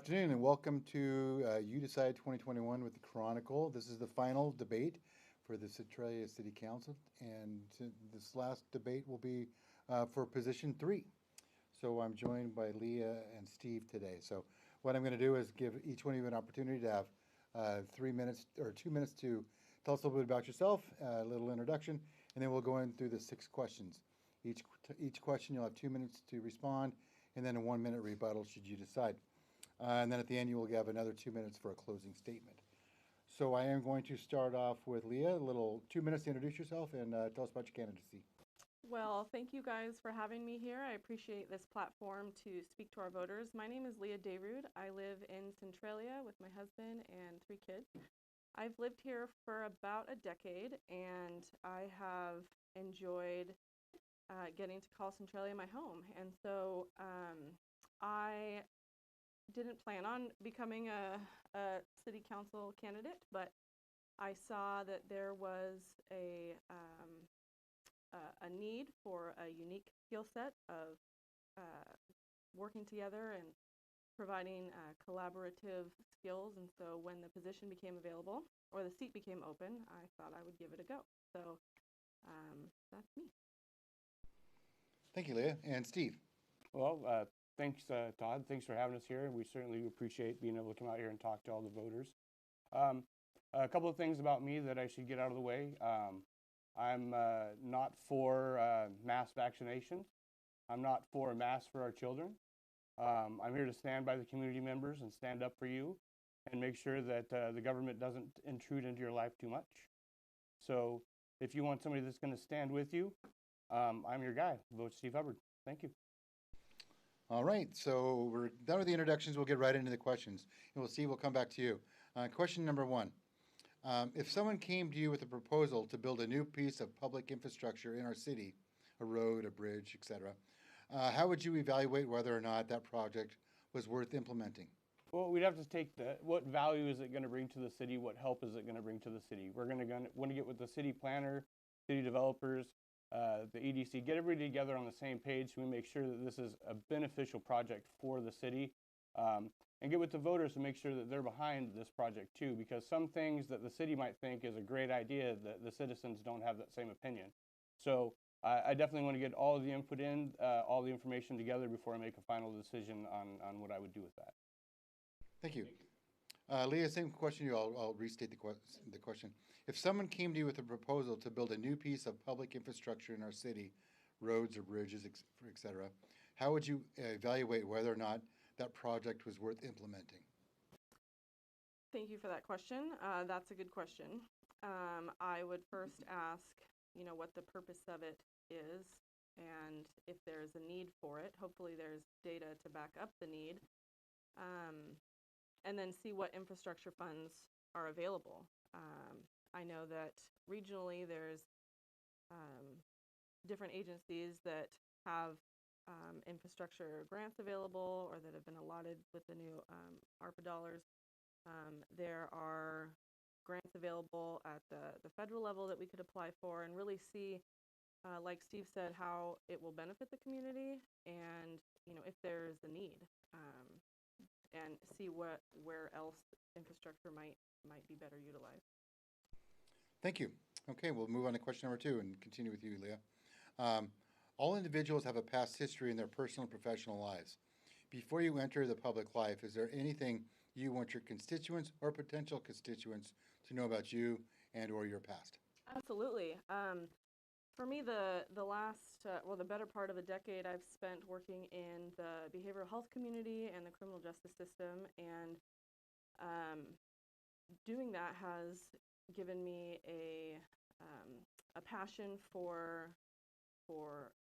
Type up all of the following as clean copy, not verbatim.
afternoon and welcome to You Decide 2021 with the Chronicle. This is the final debate for the Centralia City Council, and this last debate will be for position 3. So I'm joined by Leah and Steve today. So what I'm going to do is give each one of you an opportunity to have 3 minutes or 2 minutes to tell us a little bit about yourself, a little introduction, and then we'll go in through the 6 questions. Each question you'll have 2 minutes to respond, and then a 1-minute rebuttal should you decide. And then at the end, you will have another 2 minutes for a closing statement. So I am going to start off with Leah, a little 2 minutes to introduce yourself and tell us about your candidacy. Well, thank you guys for having me here. I appreciate this platform to speak to our voters. My name is Leah Dayrud. I live in Centralia with my husband and 3 kids. I've lived here for about a decade, and I have enjoyed getting to call Centralia my home. And so I didn't plan on becoming a city council candidate, but I saw that there was a need for a unique skill set of working together and providing collaborative skills. And so when the position became available, or the seat became open, I thought I would give it a go. So that's me. Thank you, Leah. And Steve. Well, thanks, Todd. Thanks for having us here. We certainly appreciate being able to come out here and talk to all the voters. A couple of things about me that I should get out of the way. I'm not for mass vaccinations. I'm not for a mask for our children. I'm here to stand by the community members and stand up for you and make sure that the government doesn't intrude into your life too much. So if you want somebody that's going to stand with you, I'm your guy. Vote Steve Hubbard. Thank you. All right, so we're done with the introductions. We'll get right into the questions. And we'll come back to you. Question number 1. If someone came to you with a proposal to build a new piece of public infrastructure in our city, a road, a bridge, etc., how would you evaluate whether or not that project was worth implementing? Well, we'd have to take what value is it going to bring to the city? What help is it going to bring to the city? We're going to want to get with the city planner, city developers, the EDC, get everybody together on the same page so we make sure that this is a beneficial project for the city, and get with the voters to make sure that they're behind this project too, because some things that the city might think is a great idea, that the citizens don't have that same opinion. So I definitely want to get all of the input in, all the information together before I make a final decision on what I would do with that. Thank you. Leah, same question to you. I'll restate the question. If someone came to you with a proposal to build a new piece of public infrastructure in our city, roads or bridges, etc., how would you evaluate whether or not that project was worth implementing? Thank you for that question. That's a good question. I would first ask, what the purpose of it is, and if there's a need for it. Hopefully there's data to back up the need. And then see what infrastructure funds are available. I know that regionally there's different agencies that have infrastructure grants available or that have been allotted with the new ARPA dollars. There are grants available at the federal level that we could apply for and really see, like Steve said, how it will benefit the community and if there's a need. And see where else infrastructure might be better utilized. Thank you. Okay, we'll move on to question number 2 and continue with you, Leah. All individuals have a past history in their personal and professional lives. Before you enter the public life, is there anything you want your constituents or potential constituents to know about you and or your past? Absolutely. For me, the better part of a decade I've spent working in the behavioral health community and the criminal justice system, and doing that has given me a passion for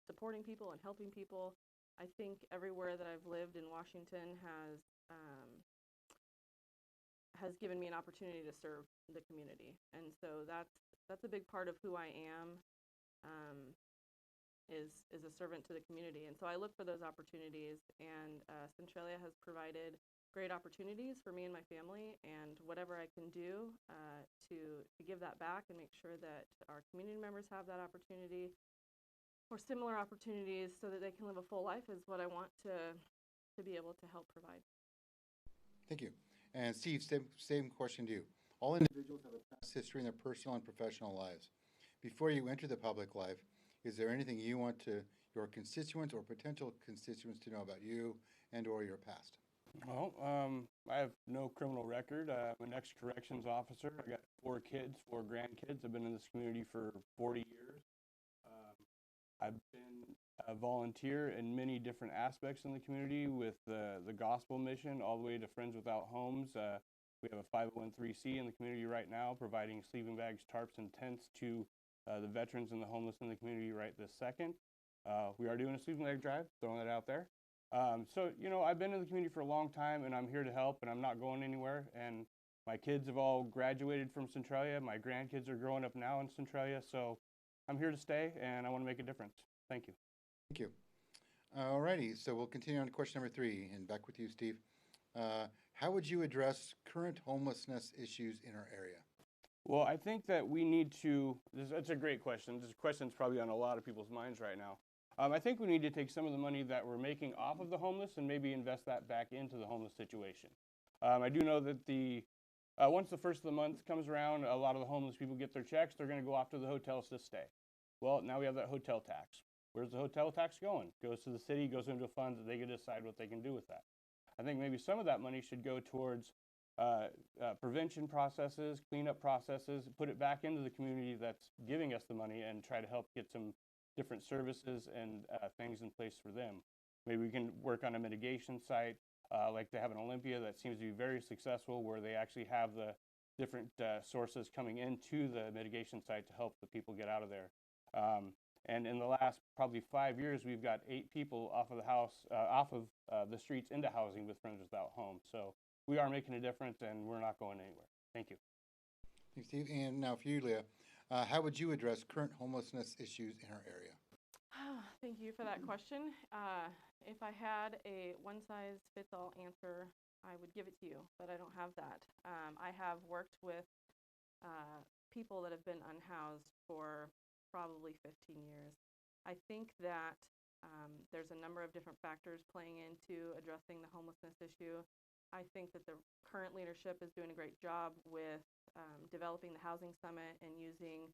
supporting people and helping people. I think everywhere that I've lived in Washington has given me an opportunity to serve the community, and so that's a big part of who I am. Is a servant to the community. And so I look for those opportunities, and Centralia has provided great opportunities for me and my family, and whatever I can do to give that back and make sure that our community members have that opportunity or similar opportunities so that they can live a full life is what I want to be able to help provide. Thank you. And Steve, same question to you. All individuals have a past history in their personal and professional lives. Before you enter the public life, is there anything you want your constituents or potential constituents to know about you and or your past? Well, I have no criminal record. I'm an ex-corrections officer. I got 4 kids, 4 grandkids. I've been in this community for 40 years. I've been a volunteer in many different aspects in the community with the gospel mission all the way to Friends Without Homes. We have a 501(c) in the community right now providing sleeping bags, tarps, and tents to the veterans and the homeless in the community right this second. We are doing a sleeping bag drive, throwing that out there. So, I've been in the community for a long time, and I'm here to help, and I'm not going anywhere. And my kids have all graduated from Centralia. My grandkids are growing up now in Centralia, so I'm here to stay, and I want to make a difference. Thank you. Thank you. All righty, so we'll continue on to question number 3, and back with you, Steve. How would you address current homelessness issues in our area? Well, I think that we need to, that's a great question. This question's probably on a lot of people's minds right now. I think we need to take some of the money that we're making off of the homeless and maybe invest that back into the homeless situation. I do know that once the first of the month comes around, a lot of the homeless people get their checks. They're going to go off to the hotels to stay. Well, now we have that hotel tax. Where's the hotel tax going? Goes to the city, goes into a fund that they can decide what they can do with that. I think maybe some of that money should go towards prevention processes, cleanup processes, put it back into the community that's giving us the money and try to help get some different services and things in place for them. Maybe we can work on a mitigation site like they have in Olympia that seems to be very successful, where they actually have the different sources coming into the mitigation site to help the people get out of there. And in the last probably 5 years, we've got 8 people off of the streets into housing with Friends Without Homes. So we are making a difference, and we're not going anywhere. Thank you. Thanks, Steve. And now for you, Leah, how would you address current homelessness issues in our area? Thank you for that question. If I had a one-size-fits-all answer, I would give it to you, but I don't have that. I have worked with people that have been unhoused for probably 15 years. I think that there's a number of different factors playing into addressing the homelessness issue. I think that the current leadership is doing a great job with developing the Housing Summit and using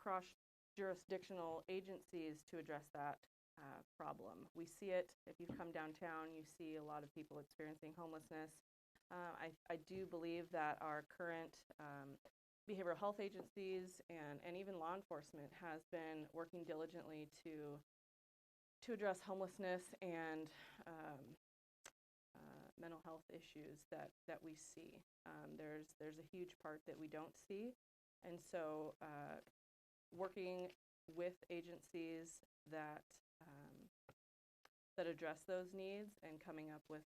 cross-jurisdictional agencies to address that problem. We see it. If you come downtown, you see a lot of people experiencing homelessness. I do believe that our current behavioral health agencies and even law enforcement has been working diligently to address homelessness and mental health issues that we see. There's a huge part that we don't see, and so working with agencies that address those needs and coming up with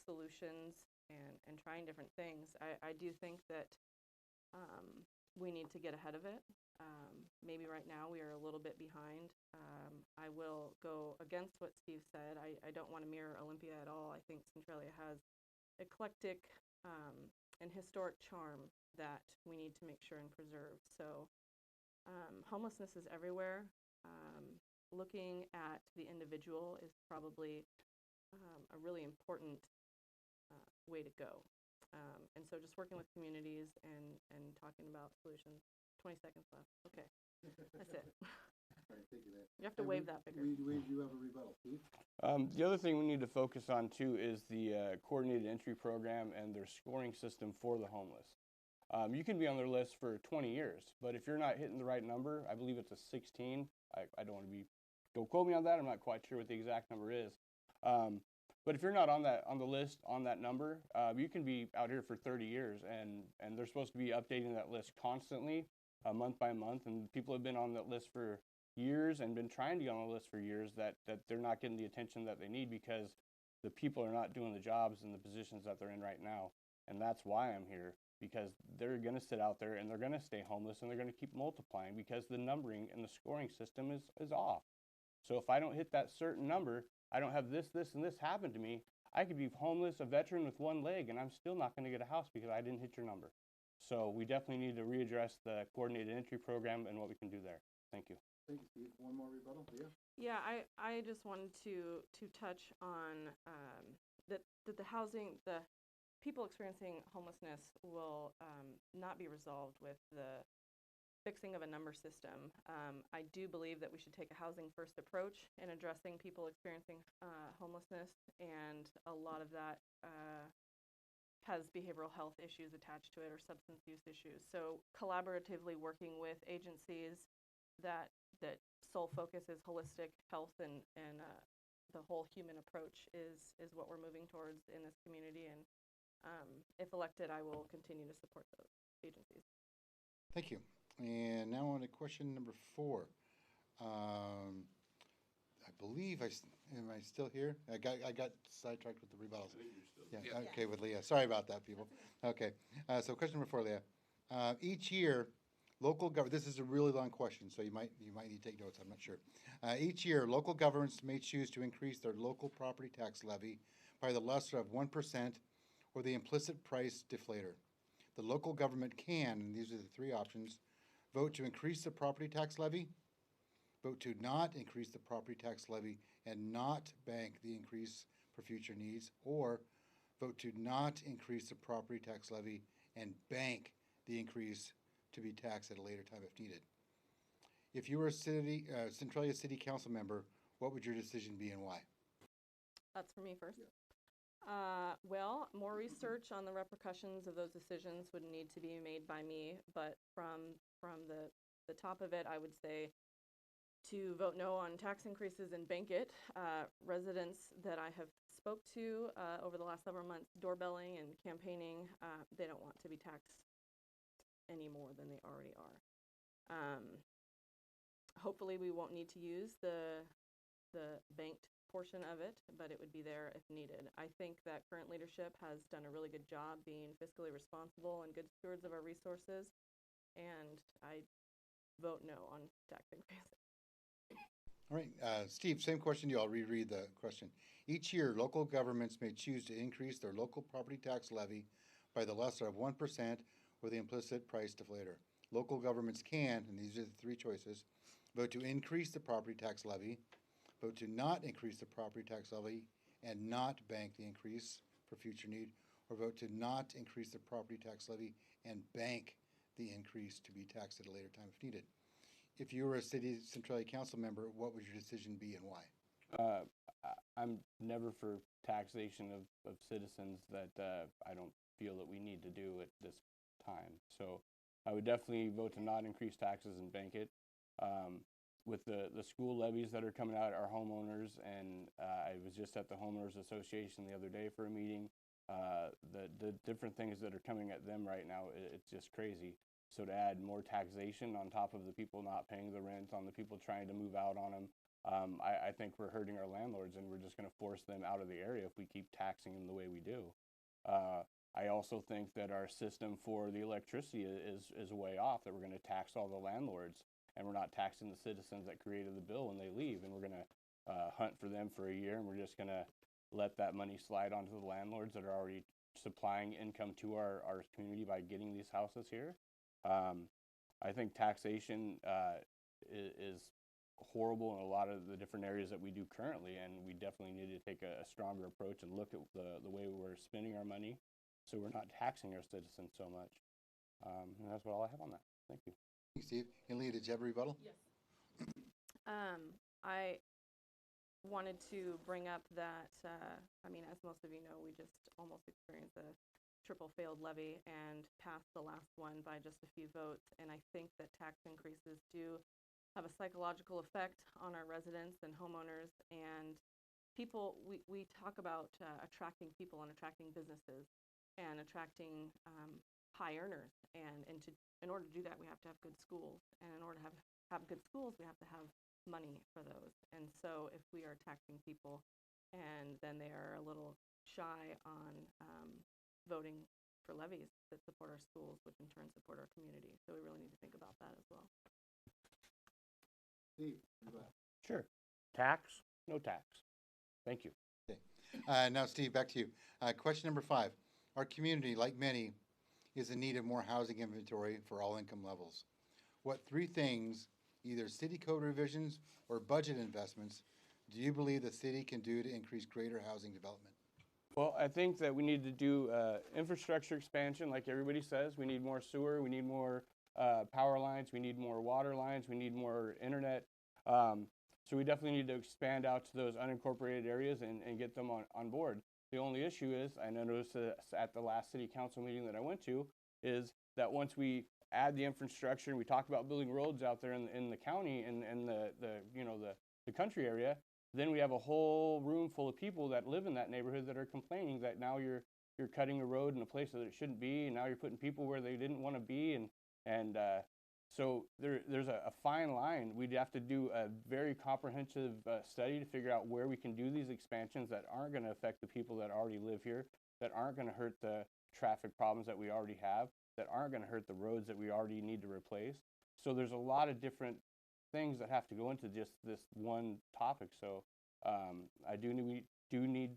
solutions and trying different things. I do think that we need to get ahead of it. Maybe right now we are a little bit behind. I will go against what Steve said. I don't want to mirror Olympia at all. I think Centralia has eclectic and historic charm that we need to make sure and preserve. So homelessness is everywhere. Looking at the individual is probably a really important way to go. And so just working with communities and talking about solutions. 20 seconds left. Okay, that's it. All right, thank you, Leah. You have to wave that bigger. We do have a rebuttal, Steve. The other thing we need to focus on too is the coordinated entry program and their scoring system for the homeless. You can be on their list for 20 years, but if you're not hitting the right number, I believe it's a 16. I don't want to don't quote me on that. I'm not quite sure what the exact number is. But if you're not on the list on that number, you can be out here for 30 years, and they're supposed to be updating that list constantly, month by month. And people have been on that list for years and been trying to get on the list for years that they're not getting the attention that they need because the people are not doing the jobs and the positions that they're in right now. And that's why I'm here, because they're going to sit out there and they're going to stay homeless and they're going to keep multiplying because the numbering and the scoring system is off. So if I don't hit that certain number, I don't have this, and this happen to me, I could be homeless, a veteran with one leg, and I'm still not going to get a house because I didn't hit your number. So we definitely need to readdress the coordinated entry program and what we can do there. Thank you. Thank you, Steve. One more rebuttal, Leah? Yeah, I just wanted to touch on that the people experiencing homelessness will not be resolved with the fixing of a number system. I do believe that we should take a housing first approach in addressing people experiencing homelessness, and a lot of that has behavioral health issues attached to it or substance use issues. So collaboratively working with agencies that sole focus is holistic health and the whole human approach is what we're moving towards in this community. And if elected, I will continue to support those agencies. Thank you. And now on to question number 4. I believe am I still here? I got sidetracked with the rebuttals. I think you're still. Yeah, okay, with Leah. Sorry about that, people. Okay, so question number 4, Leah. Each year, local government. This is a really long question, so you might need to take notes. I'm not sure. Each year, local governments may choose to increase their local property tax levy by the lesser of 1% or the implicit price deflator. The local government can, and these are the 3 options: vote to increase the property tax levy, vote to not increase the property tax levy and not bank the increase for future needs, or vote to not increase the property tax levy and bank the increase to be taxed at a later time if needed. If you were a Centralia City Council member, what would your decision be and why? That's for me first. Well, more research on the repercussions of those decisions would need to be made by me, but from the top of it, I would say to vote no on tax increases and bank it. Residents that I have spoke to over the last several months, doorbelling and campaigning, they don't want to be taxed any more than they already are. Hopefully we won't need to use the banked portion of it, but it would be there if needed. I think that current leadership has done a really good job being fiscally responsible and good stewards of our resources, and I vote no on tax increases. All right, Steve, same question to you. I'll reread the question. Each year, local governments may choose to increase their local property tax levy by the lesser of 1% or the implicit price deflator. Local governments can, and these are the 3 choices, vote to increase the property tax levy, vote to not increase the property tax levy and not bank the increase for future need, or vote to not increase the property tax levy and bank the increase to be taxed at a later time if needed. If you were a City Centralia Council member, what would your decision be and why? I'm never for taxation of citizens that I don't feel that we need to do at this time. So I would definitely vote to not increase taxes and bank it. With the school levies that are coming out, our homeowners, and I was just at the Homeowners Association the other day for a meeting. The different things that are coming at them right now, it's just crazy. So to add more taxation on top of the people not paying the rent, on the people trying to move out on them, I think we're hurting our landlords, and we're just going to force them out of the area if we keep taxing them the way we do. I also think that our system for the electricity is way off, that we're going to tax all the landlords, and we're not taxing the citizens that created the bill when they leave, and we're going to hunt for them for a year, and we're just going to let that money slide onto the landlords that are already supplying income to our community by getting these houses here. I think taxation is horrible in a lot of the different areas that we do currently, and we definitely need to take a stronger approach and look at the way we're spending our money, so we're not taxing our citizens so much. And that's all I have on that. Thank you. Thanks, Steve. And Leah, did you have a rebuttal? Yes. I wanted to bring up that, I mean, as most of you know, we just almost experienced a triple failed levy and passed the last one by just a few votes. And I think that tax increases do have a psychological effect on our residents and homeowners and people. We talk about attracting people and attracting businesses and attracting high earners. And in order to do that, we have to have good schools. And in order to have good schools, we have to have money for those. And so if we are taxing people and then they are a little shy on voting for levies that support our schools, which in turn support our community. So we really need to think about that as well. Steve, Sure. Tax, no tax. Thank you. okay. Now, Steve, back to you. Question number 5. Our community, like many, is in need of more housing inventory for all income levels. What 3 things, either city code revisions or budget investments, do you believe the city can do to increase greater housing development? Well, I think that we need to do infrastructure expansion, like everybody says. We need more sewer, we need more power lines, we need more water lines, we need more internet. So we definitely need to expand out to those unincorporated areas and get them on board. The only issue is, I noticed at the last city council meeting that I went to, is that once we add the infrastructure and we talk about building roads out there in the county and the country area, then we have a whole room full of people that live in that neighborhood that are complaining that now you're cutting a road in a place that it shouldn't be, and now you're putting people where they didn't want to be, and so there's a fine line. We'd have to do a very comprehensive study to figure out where we can do these expansions that aren't going to affect the people that already live here, that aren't going to hurt the traffic problems that we already have, that aren't going to hurt the roads that we already need to replace. So there's a lot of different things that have to go into just this one topic. So I do need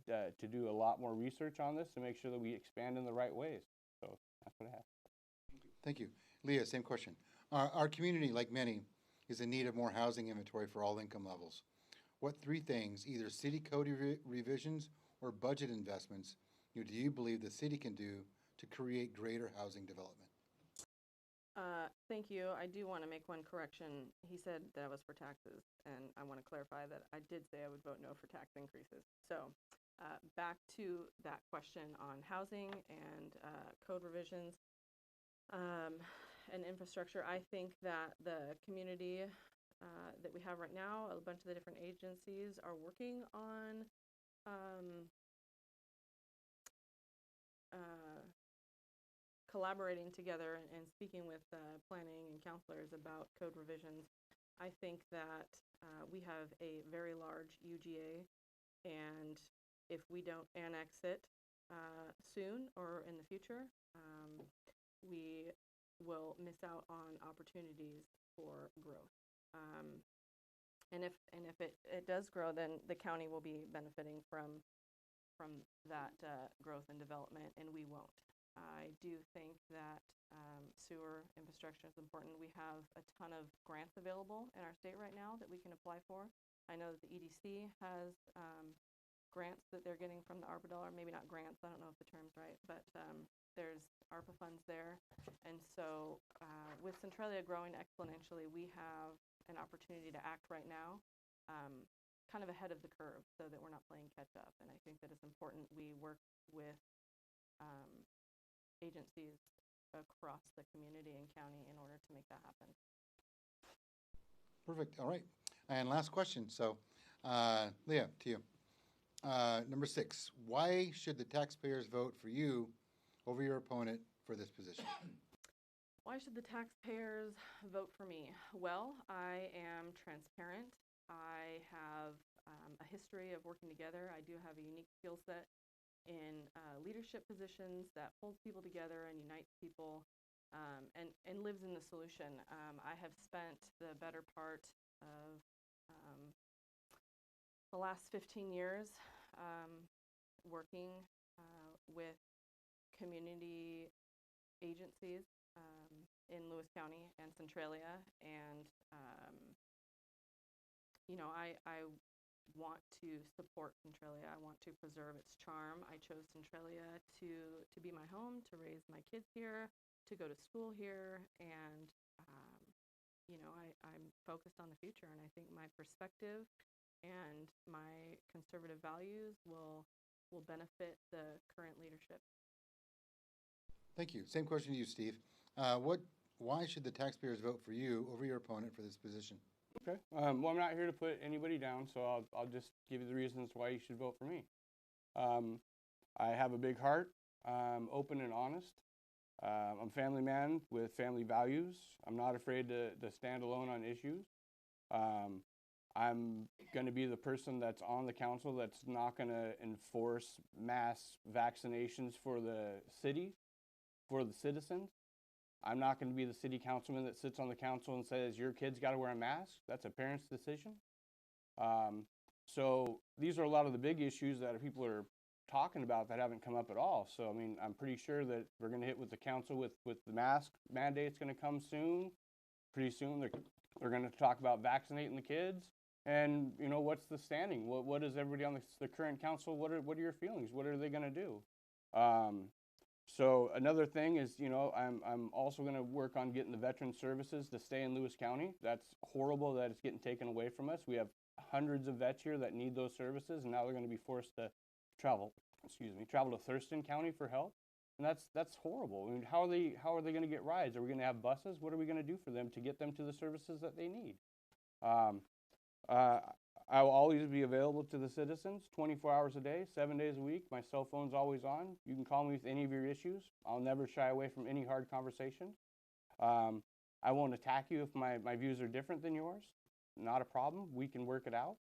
to do a lot more research on this to make sure that we expand in the right ways. So that's what I have. Thank you. Leah, same question. Our community, like many, is in need of more housing inventory for all income levels. What three things, either city code revisions or budget investments, do you believe the city can do to create greater housing development? Thank you. I do want to make one correction. He said that I was for taxes, and I want to clarify that I did say I would vote no for tax increases. So back to that question on housing and code revisions and infrastructure. I think that the community that we have right now, a bunch of the different agencies are working on collaborating together and speaking with planning and counselors about code revisions. I think that we have a very large UGA, and if we don't annex it soon or in the future, we will miss out on opportunities for growth. And if it does grow, then the county will be benefiting from that growth and development, and we won't. I do think that sewer infrastructure is important. We have a ton of grants available in our state right now that we can apply for. I know that the EDC has grants that they're getting from the ARPA dollar, maybe not grants, I don't know if the term's right, but there's ARPA funds there. And so with Centralia growing exponentially, we have an opportunity to act right now kind of ahead of the curve so that we're not playing catch up. And I think that it's important we work with agencies across the community and county in order to make that happen. Perfect. All right. And last question. So, Leah, to you. Number 6, why should the taxpayers vote for you over your opponent for this position? Why should the taxpayers vote for me? Well, I am transparent. I have a history of working together. I do have a unique skill set in leadership positions that holds people together and unites people and lives in the solution. I have spent the better part of the last 15 years working with community agencies in Lewis County and Centralia, and I want to support Centralia. I want to preserve its charm. I chose Centralia to be my home, to raise my kids here, to go to school here, and I'm focused on the future, and I think my perspective and my conservative values will benefit the current leadership. Thank you. Same question to you, Steve. Why should the taxpayers vote for you over your opponent for this position? Okay. Well, I'm not here to put anybody down, so I'll just give you the reasons why you should vote for me. I have a big heart. I'm open and honest. I'm a family man with family values. I'm not afraid to stand alone on issues. I'm going to be the person that's on the council that's not going to enforce mass vaccinations for the city, for the citizens. I'm not going to be the city councilman that sits on the council and says, your kid's got to wear a mask. That's a parent's decision. So these are a lot of the big issues that people are talking about that haven't come up at all. So, I mean, I'm pretty sure that we're going to hit with the council with the mask mandate's going to come soon. Pretty soon they're going to talk about vaccinating the kids. And you know, what's the standing? What is everybody on the current council? What are your feelings? What are they going to do? So another thing is, you know, I'm also going to work on getting the veteran services to stay in Lewis County. That's horrible that it's getting taken away from us. We have hundreds of vets here that need those services, and now they're going to be forced to travel to Thurston County for help. And that's horrible. I mean, how are they going to get rides? Are we going to have buses? What are we going to do for them to get them to the services that they need? I will always be available to the citizens 24 hours a day, 7 days a week. My cell phone's always on. You can call me with any of your issues. I'll never shy away from any hard conversation. I won't attack you if my views are different than yours. Not a problem. We can work it out.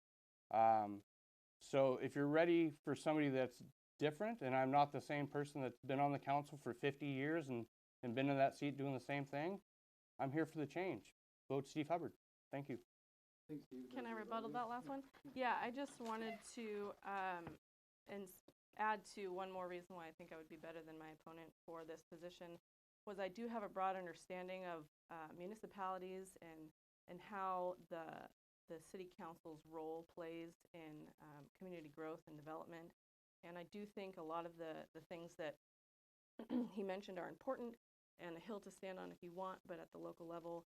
So if you're ready for somebody that's different, and I'm not the same person that's been on the council for 50 years and been in that seat doing the same thing, I'm here for the change. Vote Steve Hubbard. Thank you. Thanks, Steve. Can I rebuttal that last one? Yeah, I just wanted to add to one more reason why I think I would be better than my opponent for this position was I do have a broad understanding of municipalities and how the city council's role plays in community growth and development. And I do think a lot of the things that he mentioned are important and a hill to stand on if you want, but at the local level,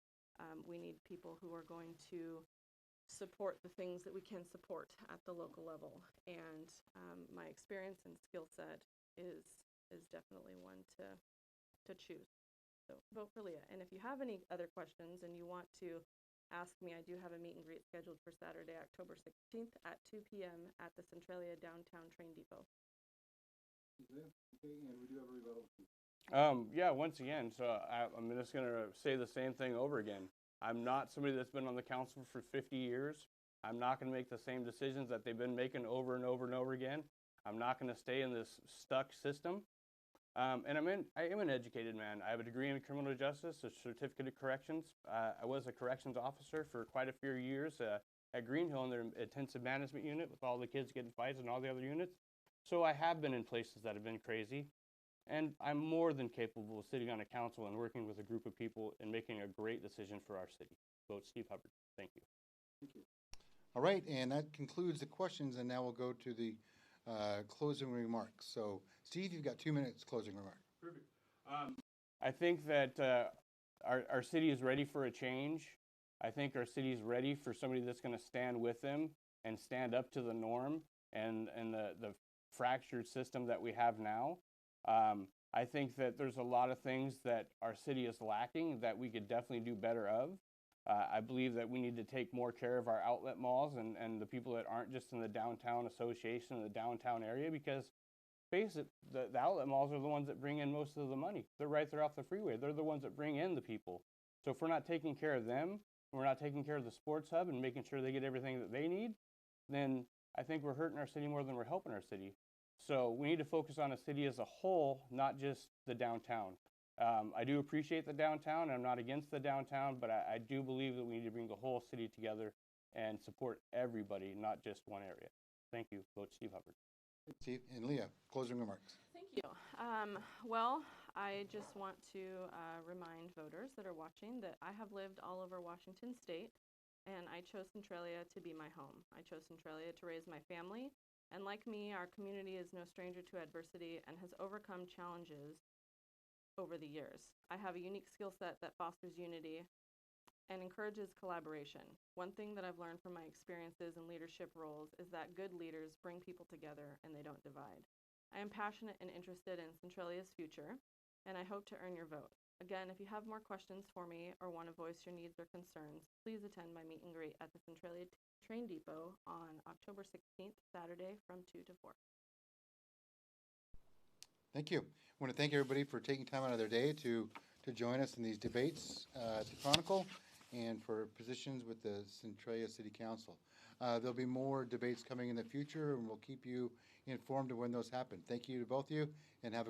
we need people who are going to support the things that we can support at the local level. And my experience and skill set is definitely one to choose. So vote for Leah. And if you have any other questions and you want to ask me, I do have a meet and greet scheduled for Saturday, October 16th at 2 p.m. at the Centralia downtown train depot. Okay, and we do have a rebuttal. Yeah, once again, so I'm just going to say the same thing over again. I'm not somebody that's been on the council for 50 years. I'm not going to make the same decisions that they've been making over and over and over again. I'm not going to stay in this stuck system. And I am an educated man. I have a degree in criminal justice, a certificate of corrections. I was a corrections officer for quite a few years at Green Hill in their intensive management unit with all the kids getting fights and all the other units. So I have been in places that have been crazy. And I'm more than capable of sitting on a council and working with a group of people and making a great decision for our city. Vote Steve Hubbard. Thank you. Thank you. All right, and that concludes the questions, and now we'll go to the closing remarks. So, Steve, you've got 2 minutes closing remarks. Perfect. I think that our city is ready for a change. I think our city is ready for somebody that's going to stand with them and stand up to the norm and the fractured system that we have now. I think that there's a lot of things that our city is lacking that we could definitely do better of. I believe that we need to take more care of our outlet malls and the people that aren't just in the downtown association, the downtown area, because face it, the outlet malls are the ones that bring in most of the money. They're right there off the freeway. They're the ones that bring in the people. So if we're not taking care of them, we're not taking care of the sports hub and making sure they get everything that they need, then I think we're hurting our city more than we're helping our city. So we need to focus on a city as a whole, not just the downtown. I do appreciate the downtown. I'm not against the downtown, but I do believe that we need to bring the whole city together and support everybody, not just one area. Thank you. Vote Steve Hubbard. Steve and Leah, closing remarks. Thank you. Well, I just want to remind voters that are watching that I have lived all over Washington State, and I chose Centralia to be my home. I chose Centralia to raise my family, and like me, our community is no stranger to adversity and has overcome challenges over the years. I have a unique skill set that fosters unity and encourages collaboration. One thing that I've learned from my experiences in leadership roles is that good leaders bring people together and they don't divide. I am passionate and interested in Centralia's future, and I hope to earn your vote. Again, if you have more questions for me or want to voice your needs or concerns, please attend my meet and greet at the Centralia Train Depot on October 16th, Saturday from 2 to 4. Thank you. I want to thank everybody for taking time out of their day to join us in these debates at the Chronicle and for positions with the Centralia City Council. There'll be more debates coming in the future, and we'll keep you informed of when those happen. Thank you to both of you, and have a